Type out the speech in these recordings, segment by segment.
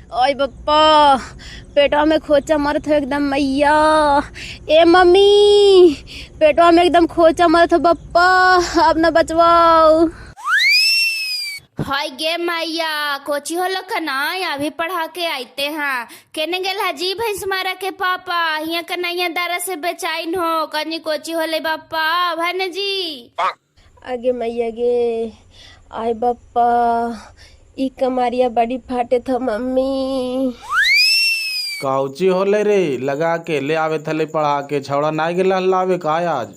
ओए बप्पा, पेटवा में खोचा मरत हो एकदम मैया। ए मम्मी, पेटवा में एकदम खोचा मरत हो बप्पा, अब न बचवाओ। हाय गे मैया, कोची होलो कना अभी पढ़ा के आते हैं। केने गेल हाजी भैंस मारा के पापा हिया कन्हैया दारा से बेचाइन हो कनी कोची होले बापा भन जी। आगे मैया गे, आय बप्पा, ई कमारिया बड़ी फाटे था मम्मी। काउची होले रे, लगा के ले आवे थले पढ़ा के। छौड़ा ना गेला लावे का आज?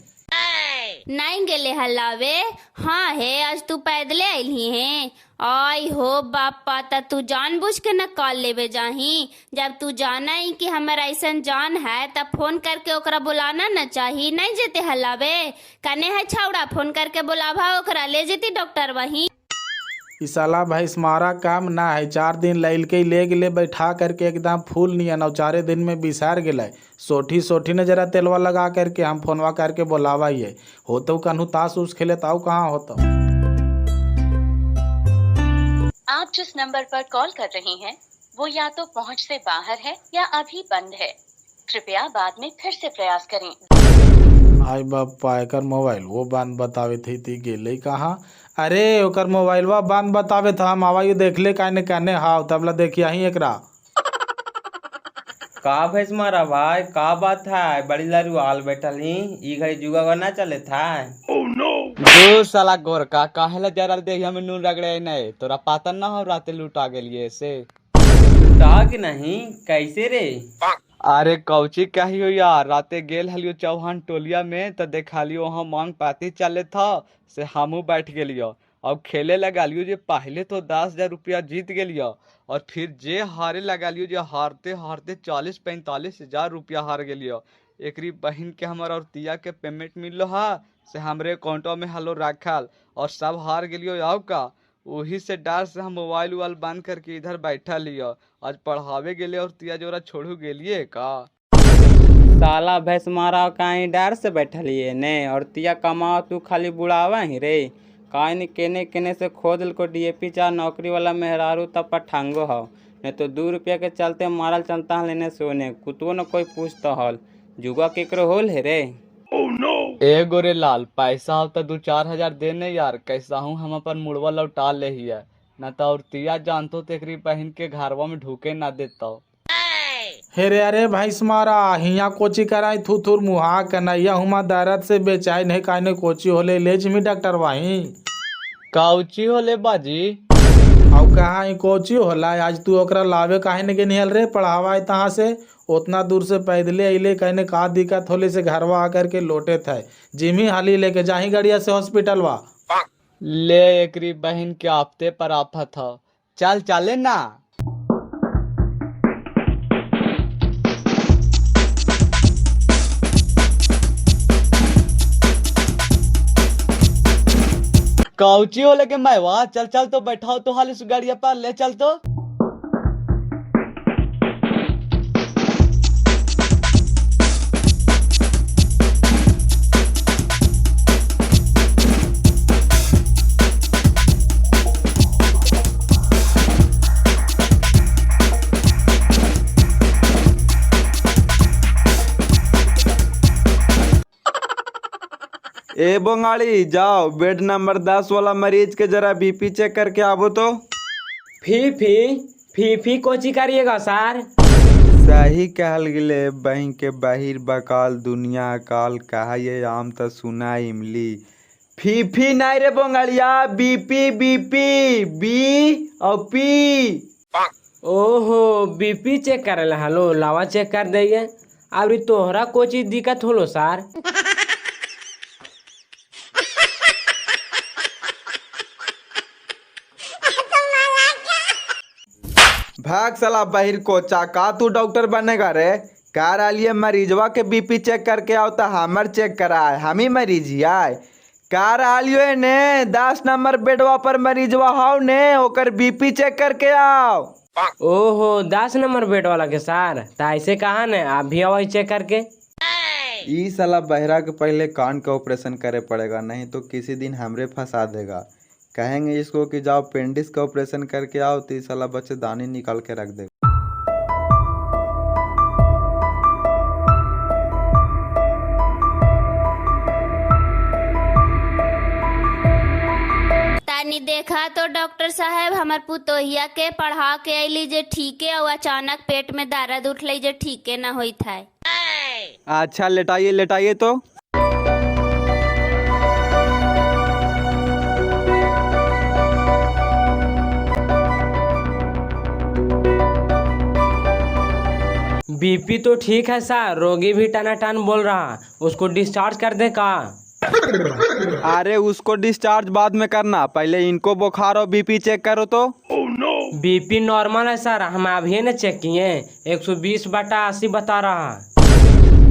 नहीं गेले हलावे। हाँ है, आज तू पैदले आइली है। आई हो बापा, ता तू जानबूझ के न कॉल लेवे जाही। जब तू जाना ही कि हमारा ऐसा जान है तब फोन करके ओकरा बुलाना न चाहिए। नहीं जेते हलावे कने है छौड़ा, फोन करके बुलावा ओकरा, ले जेती डॉक्टर वहीं। ई साला भैंस मारा काम ना है। 4 दिन लैल के ले गेले बैठा करके एकदम फूल नियन, और 4 दिन में बिसार गेले। सोठी सोठी ने जरा तेलवा लगा करके हम फोनवा करके बोलावा ये होतो कन्हू ताश उस खेले ताऊ कहाँ होता। आप जिस नंबर पर कॉल कर रहे हैं वो या तो पहुंच से बाहर है या अभी बंद है। कृपया बाद में फिर से प्रयास करें। आई बापा, एकर मोबाइल वो बंद बतावे थी गेले कहाँ? अरे ओकर मोबाइलवा बंद बतावे था, हम आवाई देख ले काने काने। हाउ तबला देखिया ही एकरा। का भैंस मारा भाई, का बात है? बड़ी लरुआल बैठल ही ई घड़ी जुगा ना चले था। दो साला गोरका काहेला जरा देखिया में नून रगड़े नहीं, तोरा पाता ना हो राते लुटा गेलिए से। लुटा के नहीं, कैसे रे? अरे कौची कही हो यार, राते गेल हलियो चौहान टोलिया में तो देखा लियो वहाँ मांग पाती चले था से हमू बैठ गेलियो। अब खेले लगा लियो जे पहले तो 10,000 रुपया जीत गेलियो, और फिर जे हारे लगा लियो जे हारते हारते 40-45 हजार रुपया हार गेलियो। एकरी बहन के हमारा और तिया के पेमेंट मिलो हा से हमरे अकाउंटो में हलो रखल, और सब हार गेलियो। आओ का वही से डर से हम मोबाइल उबाइल बंद करके इधर बैठा लियो। आज पढ़ावे गेले और तिया जोरा छोड़ू गेलिए का। साला भैंस मारा कहीं डर से बैठलिए ने, और तिया कमाओ तू खाली बुढ़ावा ही रे। काहे नहीं केने केने से खोदल को डीएपी चाह नौकरी वाला मेहरारू तब पर ठांगो हो, नहीं तो 2 रुपया के चलते मारल चलता है लेने सोने कुतुओ न कोई पूछता हल। जुगा केकरो होल है रे। ए गोरे लाल, पैसा हो तो 2-4 हजार देने यार, कैसा हूँ हम अपन मुड़वा लौटा ले ही है न तो। और तिया जानतो तेरी बहन के घरवा में ढूके ना देता। हेरे अरे भैंस मारा, हिया कोची कराई थुथुर मुहा कन्हैया हुमा दर्द से बेचाई नहीं काने कोची होले लेज में डॉक्टर वाही। काउची होले बाजी? अब कहाँ ही कोची होला? आज तू ओकरा लावे काहे ने के निहल रे पढ़ावा तहाँ से उतना दूर से पैदले अइले, कहने का दिक्कत होले से घरवा आकर के लोटे थे। जिमी हाली लेके जाही गड़िया से हॉस्पिटल वा। ले एकरी बहन के आफ्ते पर आफत था, चल चले ना। काउची हो लेके मैं वहाँ चल चल तो बैठाओ तो हाल इस गाड़िया पर ले चल तो। ए बंगाली, जाओ बेड नंबर 10 वाला मरीज के जरा बीपी चेक करके आवो तो। फी कोची करिएगा सर? सही कहल गिले बहन के बाहिर बकाल दुनिया काल कहा ये आम तो सुना इमली। फी नहीं रे बंगालिया, बीपी बीपी बी और पी। ओहो, बीपी चेक करे हलो, लावा चेक कर दिए। अभी तोहरा कोची दिक्कत होलो सर? भाग साला बाहिर कोचा, का तू डॉक्टर बनेगा रे? कार आलिए मरीजवा के बीपी चेक करके आओ तो हमर चेक कराए, हम ही मरीज ही आए। कार आलियो ने 10 नंबर बेडवा पर मरीजवा हाउ ने, ओकर बीपी चेक करके आओ। ओहो, 10 नंबर बेड वाला के सर, तो ऐसे कहा न आप भी आओ चेक करके। ई साला बहरा के पहले कान का ऑपरेशन करे पड़ेगा, नहीं तो किसी दिन हमरे फंसा देगा। कहेंगे इसको कि जाओ पेंडिस का ऑपरेशन करके आओ तो साला बच्चेदानी निकाल के रख देगा। तानी देखा तो डॉक्टर साहब हमार पुतोहिया के पढ़ा के अली जे ठीके और अचानक पेट में दर्द उठल जे ठीके ना होइत है। अच्छा लेटाइए लेटाइए तो। बीपी तो ठीक है सर, रोगी भी टनाटन बोल रहा, उसको डिस्चार्ज कर दे का? अरे उसको डिस्चार्ज बाद में करना, पहले इनको बुखार और बीपी चेक करो तो। बीपी नॉर्मल है सर, हम अभी न चेक किए, 120/80 बता रहा।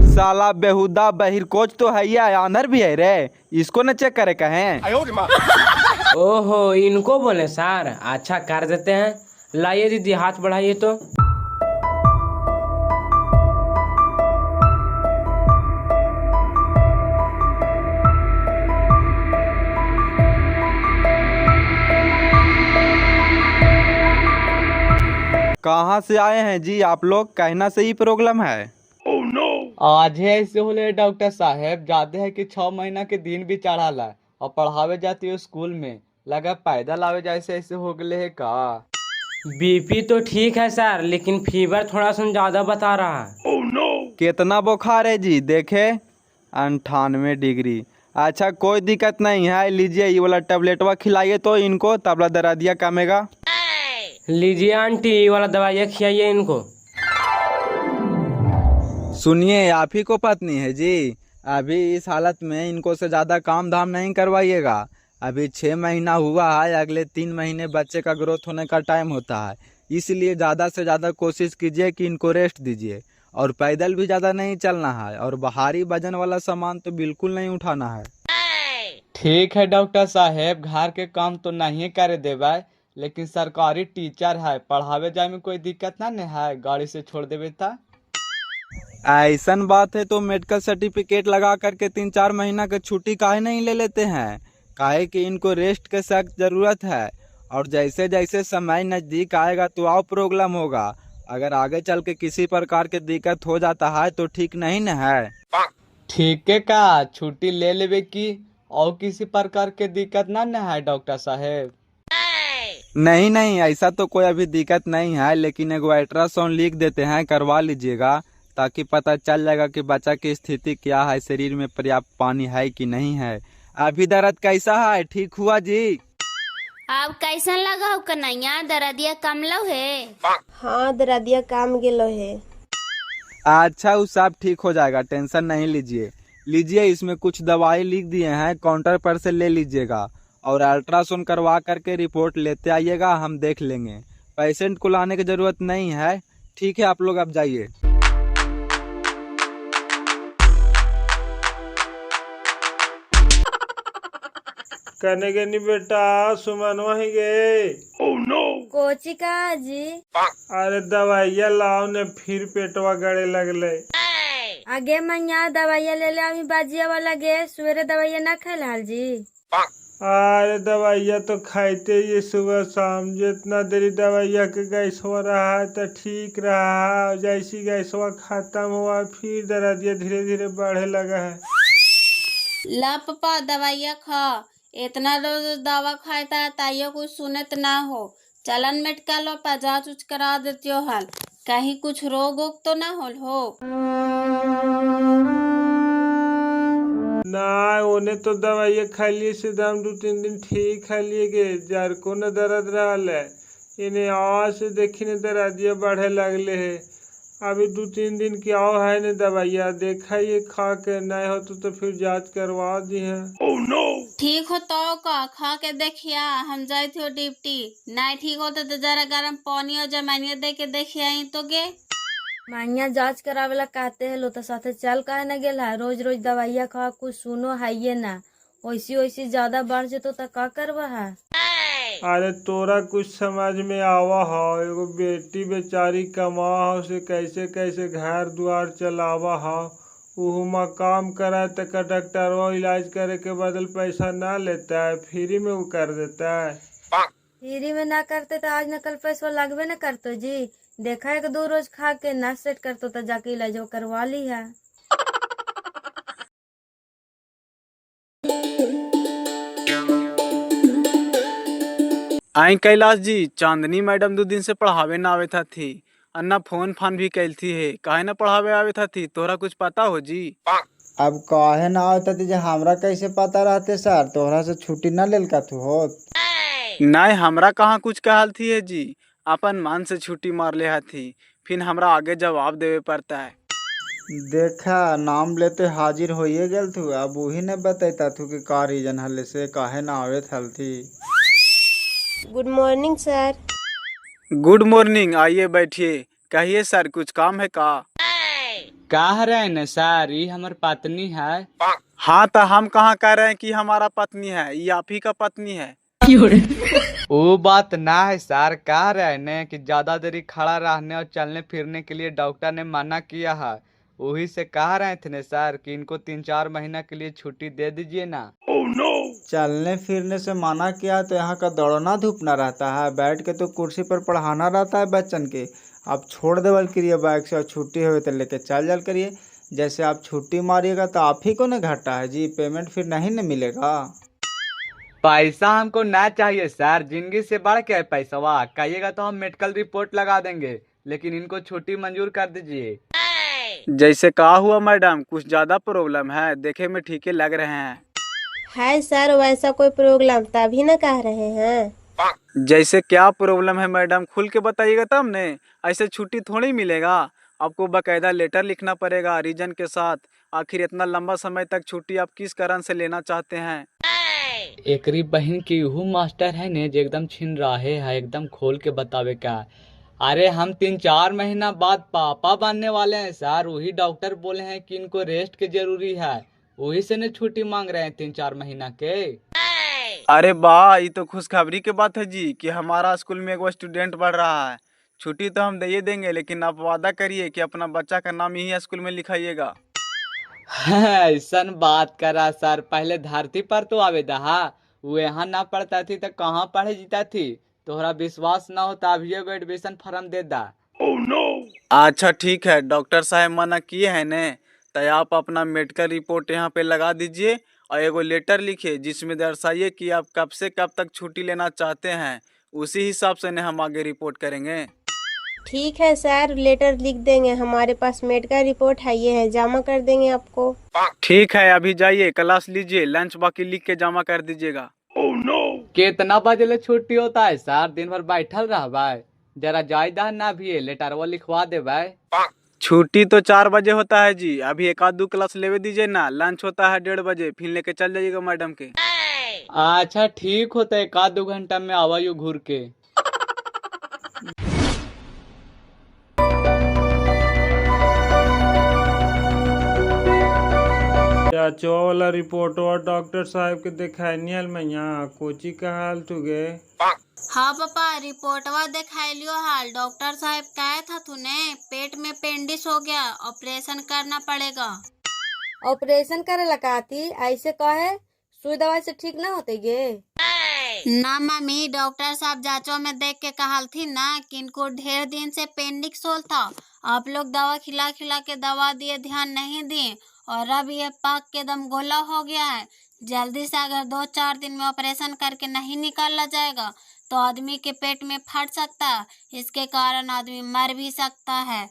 साला बेहुदा बहिर कोच तो है या आनर भी है रे, इसको न चेक करे कहें। ओहो इनको बोले सर, अच्छा कर देते हैं। लाइए दीदी हाथ बढ़ाइए तो। कहाँ से आए हैं जी आप लोग, कहना से ही प्रॉब्लम है? आज है ऐसे होले डॉक्टर साहब, जाते हैं कि 6 महीना के दिन भी चढ़ा ला और पढ़ावे जाती हो स्कूल में, लगा पैदल आवे जैसे ऐसे हो गए है का। बीपी तो ठीक है सर, लेकिन फीवर थोड़ा सा ज्यादा बता रहा। कितना बुखार है जी देखे? 98 डिग्री। अच्छा कोई दिक्कत नहीं है, लीजिए ये वाला टेबलेटवा खिलाइए तो इनको, तबला दर्दिया कमेगा। लीजिए आंटी ये वाला दवाइयाँ खिलाइए इनको। सुनिए आप ही को पत्नी है जी, अभी इस हालत में इनको से ज़्यादा काम धाम नहीं करवाइएगा। अभी 6 महीना हुआ है, अगले 3 महीने बच्चे का ग्रोथ होने का टाइम होता है, इसलिए ज़्यादा से ज़्यादा कोशिश कीजिए कि इनको रेस्ट दीजिए। और पैदल भी ज़्यादा नहीं चलना है, और भारी वजन वाला सामान तो बिल्कुल नहीं उठाना है। ठीक है डॉक्टर साहब, घर के काम तो नहीं करे देवे, लेकिन सरकारी टीचर है, पढ़ावे जाए में कोई दिक्कत ना न है, गाड़ी से छोड़ देवे था। ऐसन बात है तो मेडिकल सर्टिफिकेट लगा करके 3-4 महीना की छुट्टी काहे नहीं ले लेते हैं? काहे कि इनको रेस्ट के सख्त जरूरत है, और जैसे जैसे समय नजदीक आएगा तो और प्रॉब्लम होगा। अगर आगे चल के किसी प्रकार की दिक्कत हो जाता है तो ठीक नहीं न है। ठीक है का छुट्टी ले लेवे की, और किसी प्रकार के दिक्कत ना न है डॉक्टर साहब? नहीं नहीं ऐसा तो कोई अभी दिक्कत नहीं है, लेकिन एक अल्ट्रासाउंड लिख देते हैं, करवा लीजिएगा, ताकि पता चल जाएगा कि बच्चा की स्थिति क्या है, शरीर में पर्याप्त पानी है कि नहीं है। अभी दर्द कैसा है, ठीक हुआ जी? अब कैसन लगा हो कन्हैया, दर्दिया कम लो है? हाँ दर्दिया काम गेलो है। अच्छा वो सब ठीक हो जाएगा, टेंशन नहीं लीजिए। लीजिए इसमें कुछ दवाई लिख दिए हैं, काउंटर पर से ले लीजिएगा, और अल्ट्रासाउंड करवा करके रिपोर्ट लेते आइएगा, हम देख लेंगे। पेशेंट को लाने की जरूरत नहीं है। ठीक है आप लोग अब जाइए। कहने के नहीं बेटा, सुमन वही गए। कोची का जी? अरे दवाइया लाओ ने, फिर पेटवा गड़े लगले। आगे मैया दवाइया ले ले, अभी बाजिया वाला गे, सवेरे दवाइया ना खेल हाल जी। अरे दवाइया तो खाइते ये सुबह शाम, जितना देरी दवाइया के गैस हो रहा है तो ठीक रहा है, जैसी गैसवा खत्म हुआ फिर दर्दिया धीरे धीरे बढ़े लगा है। ला पापा दवाइया खा, इतना रोज दवा खाता ताइयो कुछ सुनत ना हो। चलन मेडिकल पर जांच उच करा देती हो हाल, कहीं कुछ रोग वोग तो ना होल हो। ना उन्हें तो दवाइया खाइए से दम 2-3 दिन ठीक खाइए गे, जार को न दर्द रहा है, इन्हें आज से देखी ने दर्दिया बढ़े लगले है। अभी 2-3 दिन की आओ है न दवाइया, देखा ये खा के, नहीं हो तो फिर जांच करवा दी है। ठीक हो तो का खा के देखिया, हम जाए थे डिप्टी, नहीं ठीक होता तो जरा गर्म पानी और जमानिया दे के देखिया तो गे। मानिया जांच करावेला कहते हैं लो तो साथे चल काहे न गेल है, रोज रोज दवाइया खा, कुछ सुनो है ये ना, वैसी वैसी ज्यादा बढ़ जेतो तो का करवा है? अरे तोरा कुछ समझ में आवा हो, एगो बेटी बेचारी कमा हो से कैसे कैसे घर द्वार चलावा हो, उहुमा काम करा तक डॉक्टर इलाज करे के बदल पैसा ना लेता है, फ्री में वो कर देता है। फ्री में ना करते तो आज न कल पैसा लगबे न करतो जी। देखा 1-2 रोज खा के ना सेट करतो तो जाके इलाज करवा ली है। आई कैलाश जी, चांदनी मैडम 2 दिन से पढ़ावे ना आवे था थी। अन्ना फोन फान भी कैल थी है, काहे ना पढ़ावे आवे था थी, तोहरा कुछ पता हो जी? अब काहे ना आवता तुझे हमरा कैसे पता रहते सर, तोहरा से छुट्टी ना लेल का तू हो। नहीं, हमरा कहाँ कुछ कहल थी है जी, अपन मन से छुट्टी मार ले थी, फिर हमरा आगे जवाब देवे पड़ता है। देखा नाम लेते हाजिर होइए गेल तू, अब वही ने बतैता तू कि का रीजन हले से काहे ना आवे थल थी। Good morning sir. Good morning, आइए बैठिए। कहिए सर, कुछ काम है का? कह रहे न सर, ये हमार पत्नी है। हाँ, तो हम कहाँ कह रहे हैं कि हमारा पत्नी है, ये आप ही का पत्नी है। वो बात ना है सर, कह रहे न कि ज्यादा देरी खड़ा रहने और चलने फिरने के लिए डॉक्टर ने मना किया है। वही से कह रहे थे न सर कि इनको 3-4 महीना के लिए छुट्टी दे दीजिए ना। चलने फिरने से मना किया तो यहाँ का दौड़ना धूपना रहता है, बैठ के तो कुर्सी पर पढ़ाना रहता है बच्चन के। आप छोड़ देवल करिए बाइक से, और छुट्टी हो तो लेके चल जल करिए। जैसे आप छुट्टी मारिएगा तो आप ही को न घाटा है जी, पेमेंट फिर नहीं न मिलेगा। पैसा हमको ना चाहिए सर, जिंदगी से बढ़ के है पैसा। कहिएगा तो हम मेडिकल रिपोर्ट लगा देंगे, लेकिन इनको छुट्टी मंजूर कर दीजिए। जैसे कहा हुआ मैडम, कुछ ज्यादा प्रॉब्लम है, देखे में ठीक ही लग रहे हैं। है सर, वैसा कोई प्रॉब्लम तभी ना कह रहे हैं। जैसे क्या प्रॉब्लम है मैडम, खुल के बताइएगा तब ने। ऐसे छुट्टी थोड़ी मिलेगा, आपको बकायदा लेटर लिखना पड़ेगा रीजन के साथ। आखिर इतना लंबा समय तक छुट्टी आप किस कारण से लेना चाहते हैं? एकरी बहन की यहू मास्टर है ने जो एकदम छिन रहे है, एकदम खोल के बतावे का। अरे हम 3-4 महीना बाद पापा बनने वाले हैं सर, वही डॉक्टर बोले हैं कि इनको रेस्ट की जरूरी है, वही से ने छुट्टी मांग रहे हैं 3-4 महीना के। अरे वाह, ये तो खुशखबरी की बात है जी कि हमारा स्कूल में एक स्टूडेंट बढ़ रहा है। छुट्टी तो हम दे ही देंगे, लेकिन आप वादा करिए कि अपना बच्चा का नाम यही स्कूल में लिखाइएगा। ऐसा बात करा सर, पहले धरती पर तो आवे दहा, वो यहाँ ना पढ़ता थी तो कहाँ पढ़े जीता थी। तोहरा विश्वास ना हो तो अभी एगो एडमिशन फॉर्म दे दा। अच्छा ठीक है, डॉक्टर साहब मना किए हैं ने, तो आप अपना मेडिकल रिपोर्ट यहाँ पे लगा दीजिए और एगो लेटर लिखिए जिसमें दर्शाइए कि आप कब से कब तक छुट्टी लेना चाहते हैं। उसी हिसाब से ने हम आगे रिपोर्ट करेंगे। ठीक है सर, लेटर लिख देंगे, हमारे पास मेडिकल रिपोर्ट है, ये है, जमा कर देंगे आपको। ठीक है, अभी जाइए क्लास लीजिए, लंच बाकी लिख के जमा कर दीजिएगा। कितना बजे ले छुट्टी होता है सर? दिन भर बैठल रहबे? जरा जायदा ना भी लेटर वो लिखवा देबे। छुट्टी तो 4 बजे होता है जी, अभी 1-2 क्लास लेवे दीजिए ना। लंच होता है 1:30 बजे, फिर लेके चल जाइएगा मैडम के। अच्छा ठीक होता है, 1-2 घंटा में आवायो घूर के। चाचो वाला रिपोर्ट और डॉक्टर साहब के दिखाई हल मैया, कोची का हाल तुगे? हाँ पापा, रिपोर्टवा दिखाई लियो हाल। डॉक्टर साहब कहे था तूने पेट में पेंडिस हो गया, ऑपरेशन करना पड़ेगा। ऑपरेशन करे लगा थी, ऐसे कहे सुई दवाई से ठीक ना होते गे? ना मम्मी, डॉक्टर साहब जांचों में देख के कहल थी ना कि इनको ढेर दिन से पेंडिक्स होल था। आप लोग दवा खिला खिला के दवा दिए, ध्यान नहीं दिए, और अब ये पाक के दम गोला हो गया है। जल्दी से अगर 2-4 दिन में ऑपरेशन करके नहीं निकाला जाएगा तो आदमी के पेट में फट सकता है, इसके कारण आदमी मर भी सकता है।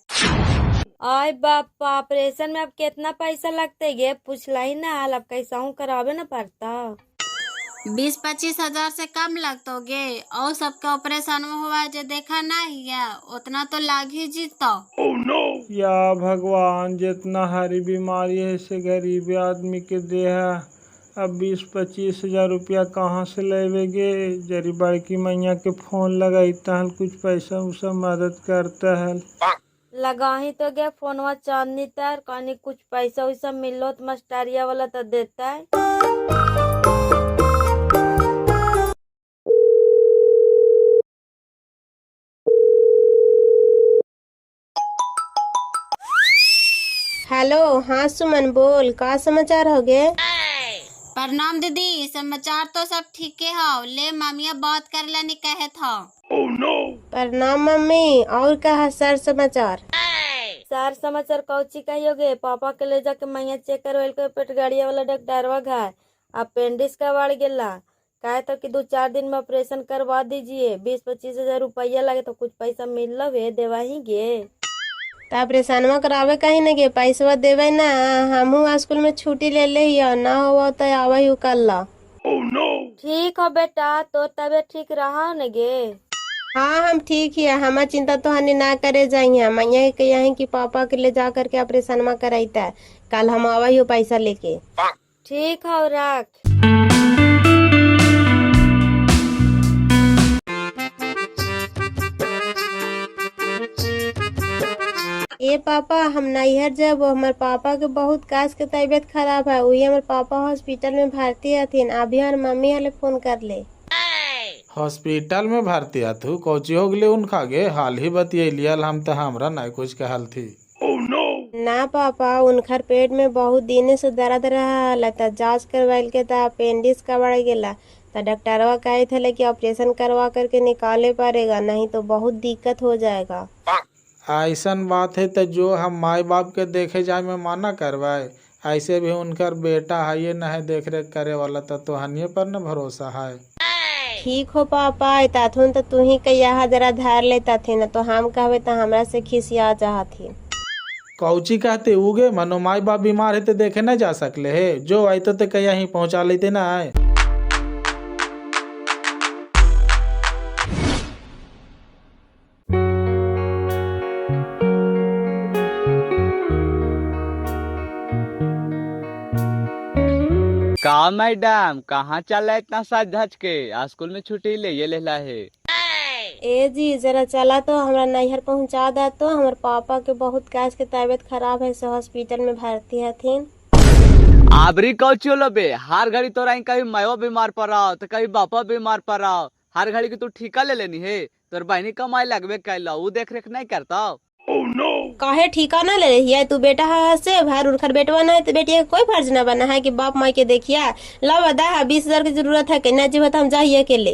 आय बापा, ऑपरेशन में अब कितना पैसा लगते गे? पूछला ही ना हाल, अब कैसा हूँ करावे ना पड़ता। 20-25 हजार से कम लगतोगे, और सबका ऑपरेशन हुआ जो देखा नहीं है, उतना तो लाग ही जीतो। या भगवान, जितना हरी बीमारी है से गरीब आदमी के दे है, अब 20-25 हजार रुपया कहाँ से लेवेगे? जरी बड़की मैया के फोन लगाईता हल, कुछ पैसा उसा मदद करता है। लगा ही तो गे फोनवा चांदनी तर, कहीं कुछ पैसा वैसा मिलो तो मास्टरिया वाला तो देता है। हेलो, हाँ सुमन बोल, का समाचार हो गए? प्रणाम दीदी, समाचार तो सब ठीक है। हो ले मामिया बात कर लेनी कहे था। प्रणाम मम्मी, और कहा सर समाचार? सर समाचार कौची कहियोगे? पापा के ले जाके मैया चेक करवाइल के पेट गाड़िया वाला डॉक्टरवा घाय, अपेंडिक्स का बढ़ गेला, कहे तो कि 2-4 दिन में ऑपरेशन करवा दीजिए, 20-25 हजार रुपया लगे तो कुछ पैसा मिल वे देवा ही गे। तो ऑपरेशनवा करावे कहीं न गे, पैसवा देवे ना। हमहू स्कूल में छुट्टी ले ले हिया, ना हो तो आवे ही कल ला। ठीक हो बेटा, तो तबीयत ठीक रहा न गे। हाँ हम ठीक है, हमार चिंता तो हनी ना करे जाइए। मैया के यहाँ कि पापा के ले जा करके ऑपरेशनवा कराइता है, कल हम आवा ही पैसा लेके। ठीक हो रख। ए पापा हम नैहर जब हमारे पापा के बहुत काश के तबीयत खराब है, वही हमारे पापा हॉस्पिटल में भर्ती हथिन। अभी हमारे मम्मी हले फोन कर ले। हॉस्पिटल में भर्ती तू कौची हो गले उनका गे? हाल ही बतियलियल हम तो हमरा नहीं कुछ कहल थी। ना पापा, उनकर पेट में बहुत दिन से दर्द रहा था, जांच करवाइल के था अपेंडिक्स का बढ़ गया। तो डॉक्टरवा कहे थे कि ऑपरेशन करवा करके निकाले पड़ेगा, नहीं तो बहुत दिक्कत हो जाएगा। ऐसन बात है तो जो हम माई बाप के देखे जाए में माना करवाए, ऐसे भी उनकर बेटा है ये नहीं देख रेख करे वाला, तो हनिए पर न भरोसा है। ठीक हो पापा, ताथुन तो तू ही कहिया जरा धार लेता थे न, तो हम कहवे तो हमरा से खिसिया चाहती। कौची कहते उगे मनो माई बाप बीमार है तो देखे न जा सकले है, जो आई तो कहीं ही पहुँचा लेते ना है। का मैडम कहाँ चल इतना सज धज के? स्कूल में छुट्टी ले ये लेला है। ए जी जरा चला तो हमरा नैहर पहुंचा दा, तो हमारे पापा के बहुत काश के तबीयत खराब है, से हॉस्पिटल में भर्ती हथिन। आबरी कौची होलो बे, हर घड़ी तोरा कभी मायो बीमार पड़ाओ तो कभी बापा बीमार पड़ाओ, हर घड़ी की तू ठीका ले लेनी है। तोर बहनी कमाई लगबे कैला, वो देख रेख नहीं करता। काहे ठीका ना ले रही है तू? बेटा है से भार उनकर बेटवा ना है तो बेटिया कोई फर्ज ना बना है कि बाप माई के देखिया। ला बता 20,000 की जरूरत है, कहना जी हम जाइए के ले।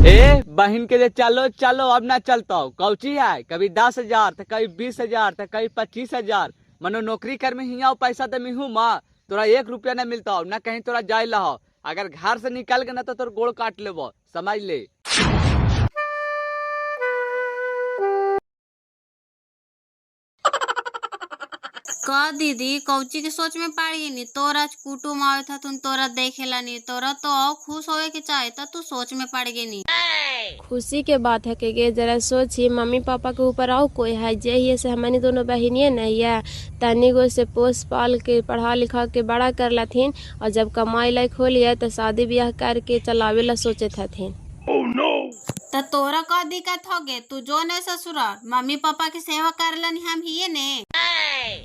ए बहन के लिए चलो चलो, अब ना चलता हूँ। कौची है कभी 10,000 तो कभी 20,000 तो कभी 25,000। मनो नौकरी कर में ही आओ पैसा तो मैं हूँ माँ, तोरा 1 रुपया न मिलता हो ना, कहीं तोरा जाए ला। अगर घर से निकल के ना तो तोर गोड़ काट लेबो, समझ ले। का दीदी कौची के सोच में पड़ गई नी? तोरा कुटुम आवे था, तुम तोरा देखेला नी, तोरा तो आओ खुश होवे के चाहे था, तू सोच में पड़ गई नी। खुशी के बात है कि जरा सोची मम्मी पापा के ऊपर आओ कोई है जे ही से हमारी दोनों बहनियां नहीं है, तनी गो से पोस पाल के पढ़ा लिखा के बड़ा कर लथिन, और जब कमाई लायक हो लिया तो शादी ब्याह करके चलावे ला सोचे थथिन। तो तोरा का दिक्कत हो गे? तू जो ने ससुरा मम्मी पापा की सेवा करला नी, हम ही ने।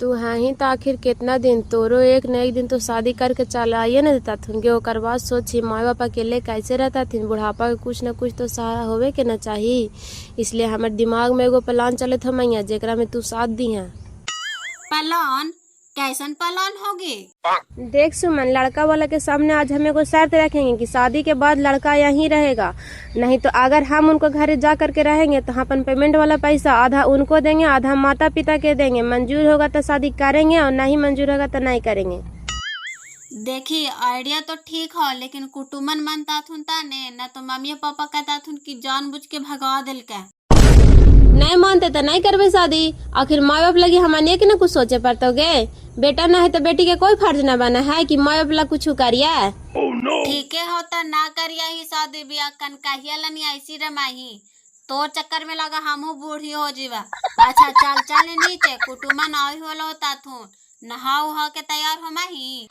तू हाँ ही तो आखिर कितना दिन, तोरो एक न एक दिन तो शादी करके चलाइए न देता थुनगे। ओकर बाद सोची माँ बाप अकेले कैसे रहता थी, बुढ़ापा के कुछ न कुछ तो सहारा होवे के न चाहिए। इसलिए हमारे दिमाग में एगो प्लान चले था मैया, जेकरा में तू साथ दी है। प्लान? कैसन प्लान होगी? देख सुमन, लड़का वाला के सामने आज हम एगो शर्त रखेंगे कि शादी के बाद लड़का यहीं रहेगा, नहीं तो अगर हम उनको घर जा करके रहेंगे तो अपन पेमेंट वाला पैसा आधा उनको देंगे, आधा माता पिता के देंगे। मंजूर होगा तो शादी करेंगे और नहीं मंजूर होगा तो नहीं करेंगे। देखी आइडिया तो ठीक हो, लेकिन कुटुमन मनता थुन ताने न, तो मम्मी पापा कहता थुन कि जानबूझ के भगवा दिल का। नहीं मानते तो नहीं करबे शादी, आखिर माँ बाप लगी हमारे के न कुछ सोचे पड़तोगे। बेटा न है तो बेटी के कोई फर्ज न बना है कि माँ बाप ला कुछ करिया। ठीक है होता ना करिया ही शादी ब्याह, कन कहिया लनी ऐसी रमाही, तो चक्कर में लगा हमहू बूढ़ी हो जीवा। अच्छा चल चल नीचे, कुटुमन आई होलो होता थू, नहा उहा के तैयार हो माही।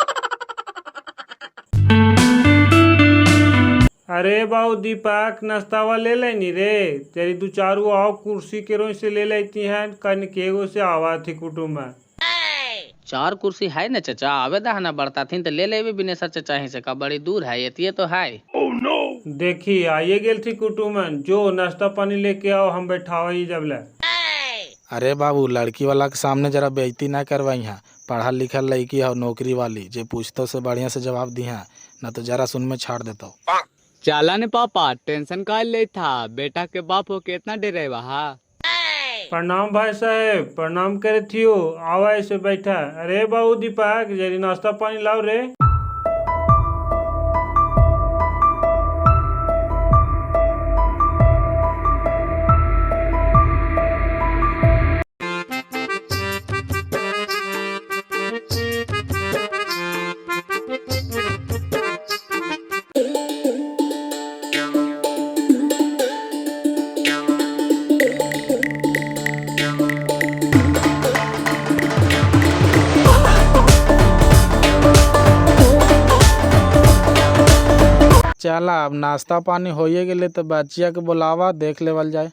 अरे बाबू दीपक नाश्तावा ले लेनी रे, तेरी 2-4 आओ कुर्सी के रोज से ले लेती हैं, कन केगो से आवा थी कुटुम। 4 कुर्सी है न चचा, आवेदा ना बढ़ता थी तो ले ले बिनेसर चचा ही से, का बड़ी दूर है ये तो है। देखी आइए गेल थी कुटुमन, जो नाश्ता पानी लेके आओ, हम बैठावा ही जब ले। अरे बाबू लड़की वाला के सामने जरा बेइज्जती ना करवाई है, पढ़ा लिखल लड़की है नौकरी वाली, जे पूछतो से बढ़िया से जवाब दी है, न तो जरा सुन में छाड़ देता। चला ने पापा, टेंशन का ले था, बेटा के बाप हो के इतना डरे वहा। प्रणाम भाई साहेब, प्रणाम करे थियो, आवा ऐसे बैठा। अरे बाबू दीपक जरी नाश्ता पानी लाओ रे। चला अब नाश्ता पानी होइए गेले तो बच्चिया के बुलावा देख लेवल जाए।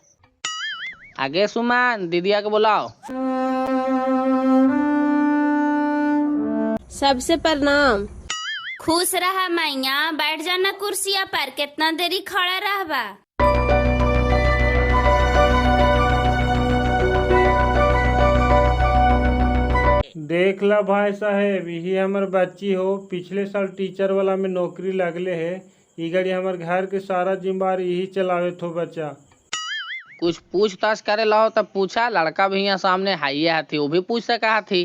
आगे सुमन दीदिया के बुलाओ। सबसे प्रणाम। खुश रहा मैया, बैठ जाना कुर्सिया पर, कितना देरी खड़ा रहबा। देख ला भाई साहेब, यही हमार बच्ची हो, पिछले साल टीचर वाला में नौकरी लगले है। ई घड़ी हमार घर के सारा जिम्मेवारी यही चलावे थो बच्चा। कुछ पूछताछ करे ला हो तब पूछा, लड़का भी यहाँ सामने हाइये थी, वो भी पूछ सका थी।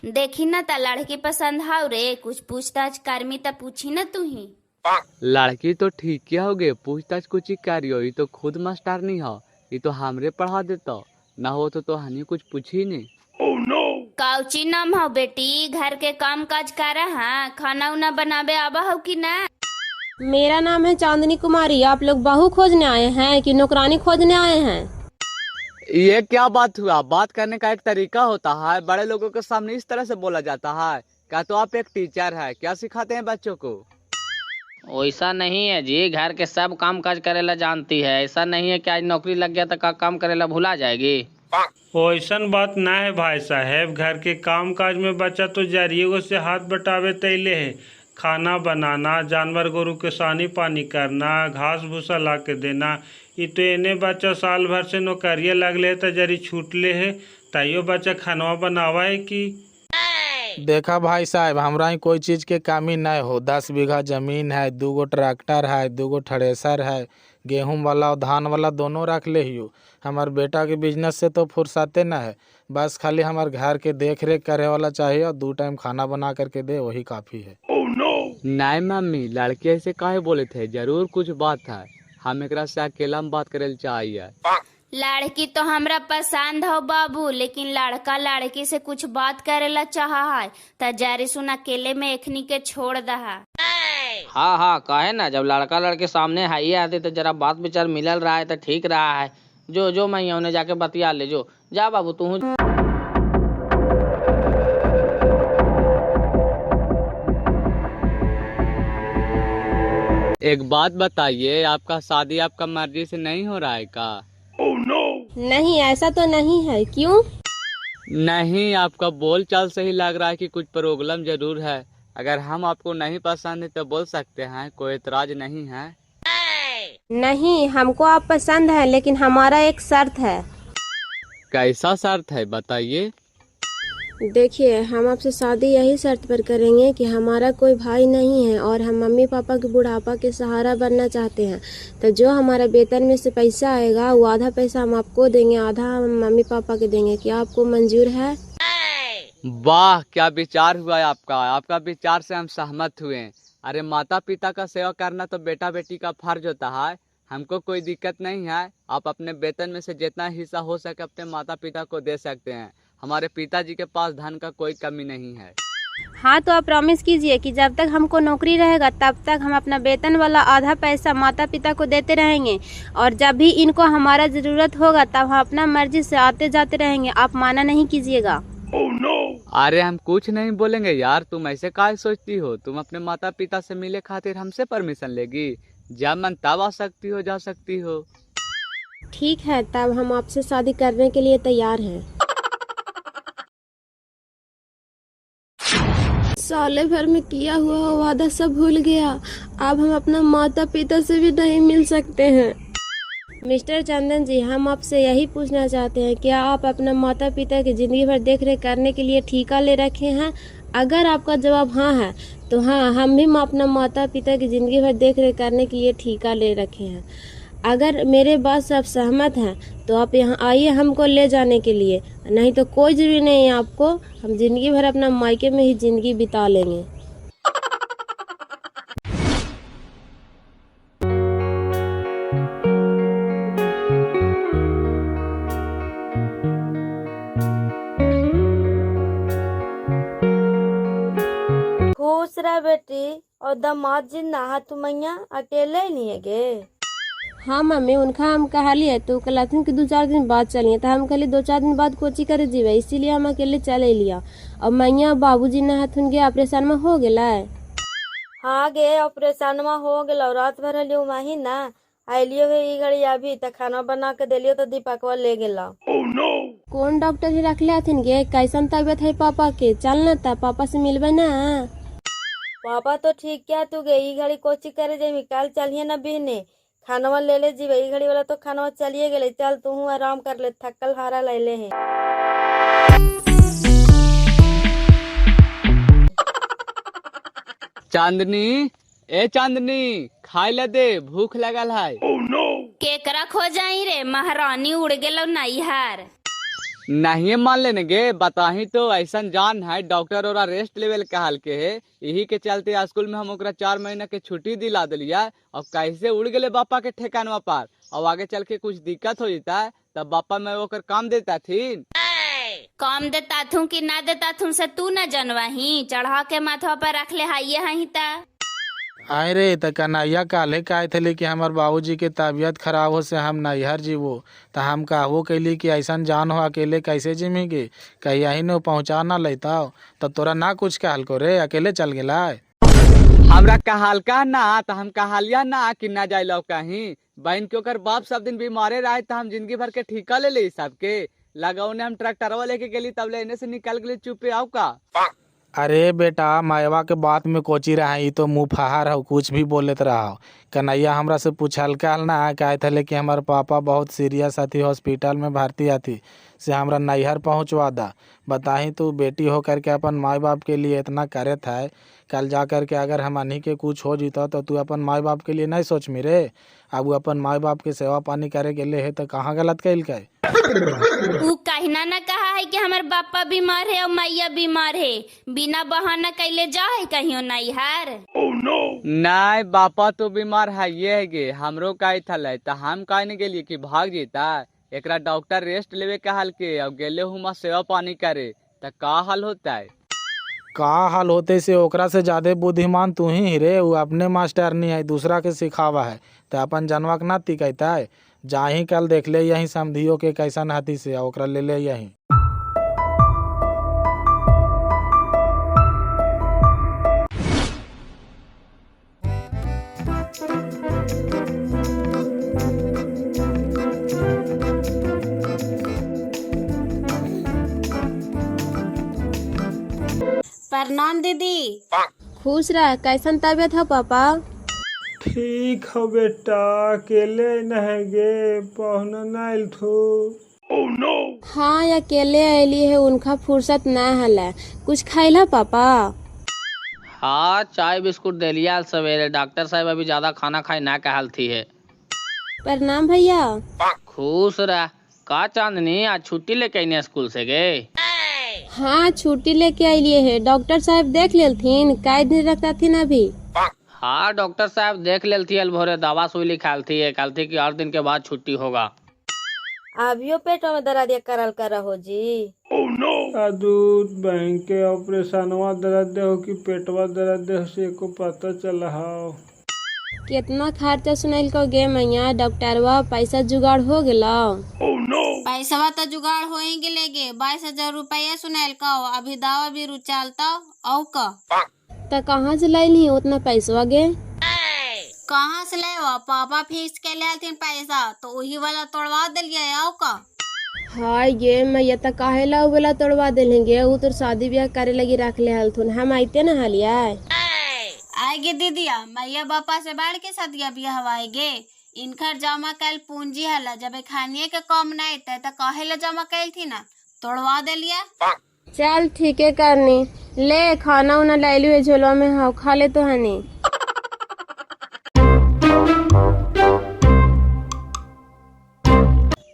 देखी ना ता लड़की पसंद हाउ रे, कुछ पूछताछ करमी ता पूछी ना तू ही। लड़की तो ठीक ही होगे, पूछताछ कुछ ही करियो, ये तो खुद मास्टर नहीं हो, ये तो हमरे पढ़ा देता ना हो तो हनी कुछ पूछी नहीं। काउची नाम हो बेटी, घर के काम काज करा है, खाना उना बनावे आवा हो कि ना। मेरा नाम है चांदनी कुमारी। आप लोग बहू खोजने आए हैं कि नौकरानी खोजने आए हैं? ये क्या बात हुआ? बात करने का एक तरीका होता है, बड़े लोगों के सामने इस तरह से बोला जाता है क्या? तो आप एक टीचर है, क्या सिखाते हैं बच्चों को? वैसा नहीं है जी, घर के सब काम काज करेला जानती है। ऐसा नहीं है कि आज नौकरी लग गया तो का काम करेला भुला जाएगी। ऐसन बात ना है भाई साहेब, घर के काम काज में बच्चा तो जरिए से हाथ बटावे तैले है। खाना बनाना, जानवर गोरु के सानी पानी करना, घास भूसा ला के देना, ये तो इन्हें बच्चा साल भर से नौकरिया लगले है तो जरी छूटले है, ताइयो बच्चा खानवा बनावा है कि। देखा भाई साहब, हमरा ही कोई चीज के कमी नहीं हो। 10 बीघा जमीन है, 2 गो ट्रैक्टर है, 2 गो थ्रेसर है, गेहूं वाला और धान वाला दोनों रख ले हियो। हमार बेटा के बिजनेस से तो फुर्सते न है, बस खाली हमार घर के देख रेख करे वाला चाहिए और 2 टाइम खाना बना करके दे, वही काफी है। नहीं मम्मी, लड़के ऐसे काहे बोले थे? जरूर कुछ बात है, हम एकरा से अकेला में बात करे चाहिए। लड़की तो हमरा पसंद हो बाबू, लेकिन लड़का लड़की से कुछ बात करेला चाहा है तो जारी सुन अकेले में एखनी के छोड़ दहा। हाँ हाँ कहे ना, जब लड़का लड़के सामने हाइये आते तो जरा बात विचार मिलल रहा है तो ठीक रहा है। जो जो मैं उन्हें जाके बतिया ले, जो जा बाबू तू। एक बात बताइए, आपका शादी आपका मर्जी से नहीं हो रहा है का? नहीं, ऐसा तो नहीं है। क्यों? नहीं, आपका बोल चाल से ही लग रहा है कि कुछ प्रॉब्लम जरूर है। अगर हम आपको नहीं पसंद है तो बोल सकते हैं, कोई एतराज नहीं है। नहीं, हमको आप पसंद है, लेकिन हमारा एक शर्त है। कैसा शर्त है बताइए? देखिए, हम आपसे शादी यही शर्त पर करेंगे कि हमारा कोई भाई नहीं है और हम मम्मी पापा के बुढ़ापा के सहारा बनना चाहते हैं। तो जो हमारा वेतन में से पैसा आएगा वो आधा पैसा हम आपको देंगे, आधा हम मम्मी पापा के देंगे। क्या आपको मंजूर है? वाह, क्या विचार हुआ है आपका! आपका विचार से हम सहमत हुए। अरे माता पिता का सेवा करना तो बेटा बेटी का फर्ज होता है, हमको कोई दिक्कत नहीं है। आप अपने वेतन में से जितना हिस्सा हो सके अपने माता पिता को दे सकते हैं। हमारे पिताजी के पास धन का कोई कमी नहीं है। हाँ, तो आप प्रॉमिस कीजिए कि जब तक हमको नौकरी रहेगा तब तक हम अपना वेतन वाला आधा पैसा माता पिता को देते रहेंगे, और जब भी इनको हमारा जरूरत होगा तब हम अपना मर्जी से आते जाते रहेंगे। आप माना नहीं कीजिएगा। अरे हम कुछ नहीं बोलेंगे यार, तुम ऐसे काहे सोचती हो? तुम अपने माता पिता से मिले खातिर हमसे परमिशन लेगी? जब मन तब आ सकती हो, जा सकती हो। ठीक है, तब हम आपसे शादी करने के लिए तैयार हैं। साले भर में किया हुआ वादा सब भूल गया। अब हम अपना माता पिता से भी नहीं मिल सकते हैं। मिस्टर चंदन जी, हम आपसे यही पूछना चाहते हैं, क्या आप अपना माता पिता की जिंदगी भर देख रेख करने के लिए ठेका ले रखे हैं? अगर आपका जवाब हाँ है तो हाँ, हम भी अपना माता पिता की जिंदगी भर देख रेख करने के लिए ठेका ले रखे हैं। अगर मेरे बात से आप सहमत हैं तो आप यहाँ आइए हमको ले जाने के लिए, नहीं तो कोई जरूरी नहीं है आपको। हम जिंदगी भर अपना मायके में ही जिंदगी बिता लेंगे। खुश रह बेटी। और दामाद जी नहा तुमैया अकेले नहीं है गे? हाँ मम्मी, उनका हम कहलिए तो कहलथिन कि 2-4 दिन बाद चलिए, तो हम कहली 2-4 दिन बाद कोची करे जीवे, इसीलिए हम अकेले चले लिया। और मैया बाबूजी ने हथुन के ऑपरेशन में हो गया। हाँ गे ऑपरेशनवा हो गेलो, रात भर हलियो माही ना आइलियो है ई घड़ी अभी तक खाना बना के देलियो तो दीपकवा ले गेला। कौन डॉक्टर ही रखले हथिन गे? कैसन तबियत है पापा के? चल न ता पापा से मिलबे ना। पापा तो ठीक क्या तू गे ई घड़ी कोची करे जेमी, कल चलिए ना बिहने खानवा ले ले जीवे। ई घड़ी वाला तो खानवा चलिए गेले, चल तू आराम कर ले, थकल हारा ले ले है। चांदनी, ए चांदनी, खाए ला दे, भूख लगल है। केकरा खो जाई रे, महारानी उड़ गेलो नैहर। नहीं मान लेने गे, बताही तो ऐसा जान है डॉक्टर और रेस्ट लेवल का हाल के है, यही के चलते स्कूल में हम ओकरा 4 महीना के छुट्टी दिला दिलिया। अब कैसे उड़ गए बापा के ठेकानवा पर, अब आगे चल के कुछ दिक्कत हो जाता है तब बापा मैं ओकर काम देता थी। काम देता थू कि ना देता थू से तू न जनवाही, चढ़ा के माथा पर रख ले हाइये हही ता। आए रे त कन्हैया काले कहे थे कि हमार बाबूजी के तबीयत खराब हो से हम नैहर जीवो, तो हम कहवो कैली कि ऐसा जान हो अकेले कैसे जिमेगे, कहीं यही ने पहुँचा ना लेता तो तोरा ना कुछ कहल को रे, अकेले चल गेला। हमरा कहाल का ना तो हम कहालिया ना कि ना जाए लो कहीं, बहन के ओकर बाप सब दिन बीमारे रहे तो हम जिंदगी भर के ठीका ले ले सबके लगाओ ने हम ट्रैक्टरवा लेके गेली तब लेने से निकल गए चुपे आओ का। अरे बेटा मायवा के बात में कोची रहा, ये तो मुँह फहार हो, कुछ भी बोलते रहा। कन्हैया हमरा से पूछल कहल ना, कहे थे कि हमारे पापा बहुत सीरियस थी, हॉस्पिटल में भर्ती आती से हमरा नैहर पहुँचवा दा। बताही तू बेटी हो करके अपन माई बाप के लिए इतना करे था, कल जा कर के अगर हम अन्हीं के कुछ हो जीता तो तू अपन माई बाप के लिए नहीं सोच मेरे। अब वो अपन माई बाप के सेवा पानी करे के लिए है तो कहाँ गलत कैल के। तू कहना न कहा है कि हमार बापा बीमार है और मैया बीमार है, बिना बहाना कैले जा है कहियो नैहर। नहीं बापा तो बीमार है ये है गे, हमरो का थल तो हम कहे न गेलिए कि भाग जीता, एकरा डॉक्टर रेस्ट लेवे के हाल के अब गेले हुआ सेवा पानी करे तो का हाल होता है। का हाल होते से ओकरा से ज्यादा बुद्धिमान तू ही रे, वो अपने मास्टर नहीं है दूसरा के सिखावा है तो अपन जनवा के ना कहता है। जाही कल देख ले यही समझियो के कैसन हाथी से ओकरा ले ले यही। प्रणाम दीदी। खुश रह, कैसन तबियत है पापा? ठीक हो बेटा, अकेले नहेगे पहुना नाइल थू। हाँ अकेले अली है, उनका फुर्सत ना हला। कुछ खाइला पापा? हाँ चाय बिस्कुट दे लिया सवेरे, डॉक्टर साहब अभी ज्यादा खाना खाए ना कहल थी है। प्रणाम भैया। खुश रह। का चांदनी आज छुट्टी लेके आईने स्कूल से गए? हाँ छुट्टी लेके आइलिए है, डॉक्टर साहब देख लेथिन कई दिन रखता थी अभी। हाँ डॉक्टर साहब देख लेती है, भोरे दवा सुई लिखाल थी कि 8 दिन के बाद छुट्टी होगा। अभियो पेट में दर्द करल कर हो जी। दूध बहन के ऑपरेशनवा दर्द हो कि पेटवा दर्द हो से को पता चला हो। कितना खर्चा सुनल को गे मैया, डॉक्टरवा पैसा जुगाड़ हो गेला? पैसा तो जुगाड़ हो ही गेलेगे, 22,000 रुपया सुनल का, अभी दावा भी रुचालता औ का। तो कहाँ से लाई उतना पैसा गे? कहाँ से लेवा, पापा फिक्स के ले पैसा तो वही वाला तोड़वा दिलिए आओ का। हाँ ये मैया तो काहे ला वाला तोड़वा देंगे, वो तो शादी ब्याह करे लगी रख ले हलथुन, हम आते न हलिया। आएगे दीदिया, मैया बापा से बाढ़ के सदिया बिया हवाएगे, इनकर जमा कैल पूंजी हला, जब खानिए के कम नहीं थे तो काहे ला जमा कैल थी ना, तोड़वा दिलिया। चल ठीक है करनी, ले खाना उना ले लियो झोला में, हाँ खा ले तो हनी।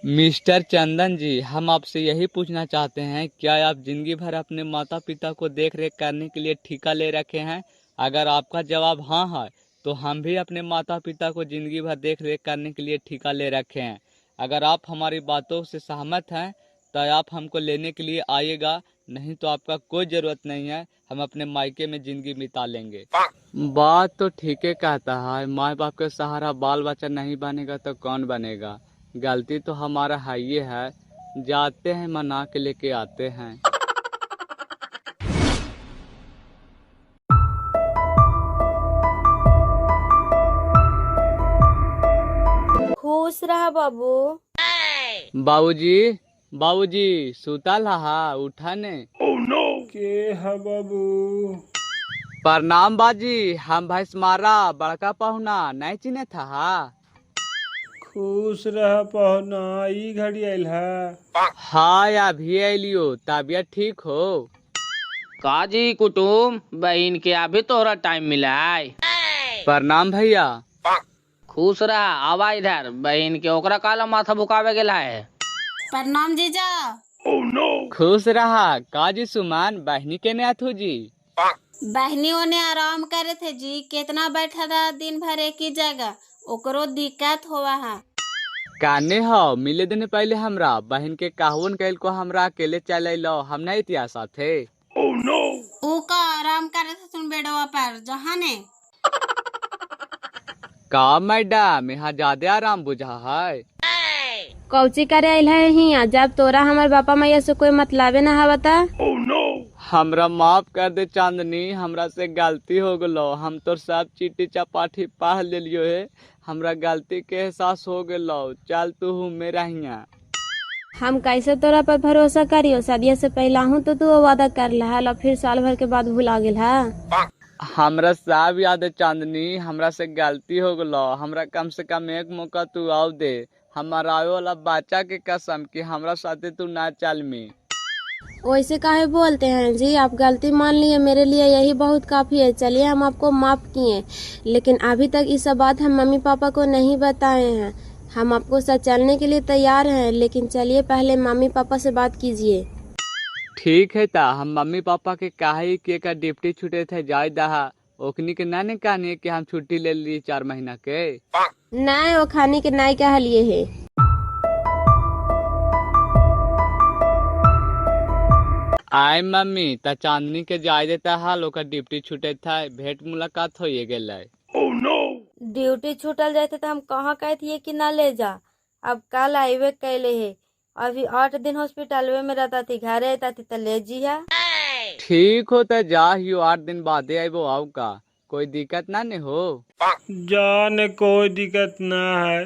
मिस्टर चंदन जी, हम आपसे यही पूछना चाहते हैं, क्या आप जिंदगी भर अपने माता पिता को देख रेख करने के लिए ठेका ले रखे हैं? अगर आपका जवाब हाँ है तो हम भी अपने माता पिता को जिंदगी भर देख रेख करने के लिए ठेका ले रखे हैं। अगर आप हमारी बातों से सहमत हैं तो आप हमको लेने के लिए आइएगा, नहीं तो आपका कोई जरूरत नहीं है, हम अपने मायके में जिंदगी बिता लेंगे। बात तो ठीक है कहता है, माँ बाप के सहारा बाल बच्चा नहीं बनेगा तो कौन बनेगा। गलती तो हमारा है ये है, जाते हैं मना के लेके आते हैं। खुश रहा बाबू। बाबूजी बाबूजी सुतल हा उठा ने। के है बाबू? प्रणाम बाजी, हम भैंस मारा बड़का पहुना नहीं चिन्हे था हा। खुश रह पहुना, ई घड़ी आयल है। हाँ अभी अलियो, तबियत ठीक हो? काजी कुटुम बहन के अभी तोहरा टाइम मिला है। प्रणाम भैया। खुश रहा, आवा इधर। बहन के ओकरा काला माथा भुकावे गेला है। प्रणाम जीजा। खुश रहा। काजी सुमान बहनी के ने अथु जी? बहनियों ने आराम करे थे जी, कितना बैठा था दिन भर एक ही जगह, ओकरो दिक्कत हुआ है। काने हो मिले दिन पहले हमरा बहन के कहवन कैल को हमरा अकेले चले लो, हम नहीं इतिहास थे। ऊ का आराम करे थे तुम बेडवा पर जहाँ ने। का मैडम यहाँ ज्यादा आराम बुझा है? कौची करे आइल है हिया, जब तोरा हमारे बापा मैया से कोई मतलाबे ना है बता। हमरा माफ कर दे चांदनी, हमरा से गलती हो गलो। हम तो सब चीटी चपाटी पढ़ लियो है, हमरा गलती के एहसास हो गलो। चल तू हूँ मेरा हिया। हम कैसे तोरा पर भरोसा करियो, शादी से पहला हूँ तो तू वादा कर ला, फिर साल भर के बाद भुला गेल है। हमरा सब याद है चांदनी, हमरा से गलती हो गलो। हमरा कम से कम एक मौका तू आओ दे। हमारा आवे वाला बच्चा के कसम कि हमरा साथे तू ना चल में। वैसे काहे बोलते हैं जी, आप गलती मान लिए, मेरे लिए यही बहुत काफी है। चलिए हम आपको माफ किए, लेकिन अभी तक इस बात हम मम्मी पापा को नहीं बताए हैं। हम आपको साथ चलने के लिए तैयार हैं, लेकिन चलिए पहले मम्मी पापा से बात कीजिए। ठीक है ता हम मम्मी पापा के काहे के का ड्यूटी छूटे थे जाय दहा, ओकनी के नाने कहनी कि हम छुट्टी ले ली 4 महीना के। नहीं वो खाने के नाई कहा लिए है। आय मम्मी ता चांदनी के जाय देता हाल, ओकर ड्यूटी छूटे था, भेंट मुलाकात होइए गेलै। ड्यूटी छूटल जाते तो हम कहाँ कहती कि ना ले जा। अब कल आइवे कैले है, अभी 8 दिन हॉस्पिटल में रहता थी, घरे आता थी तो ले जी है। ठीक हो तो जा हियो, 8 दिन बाद आइबो आओ का, कोई दिक्कत ना ने हो? जाने कोई दिक्कत ना है।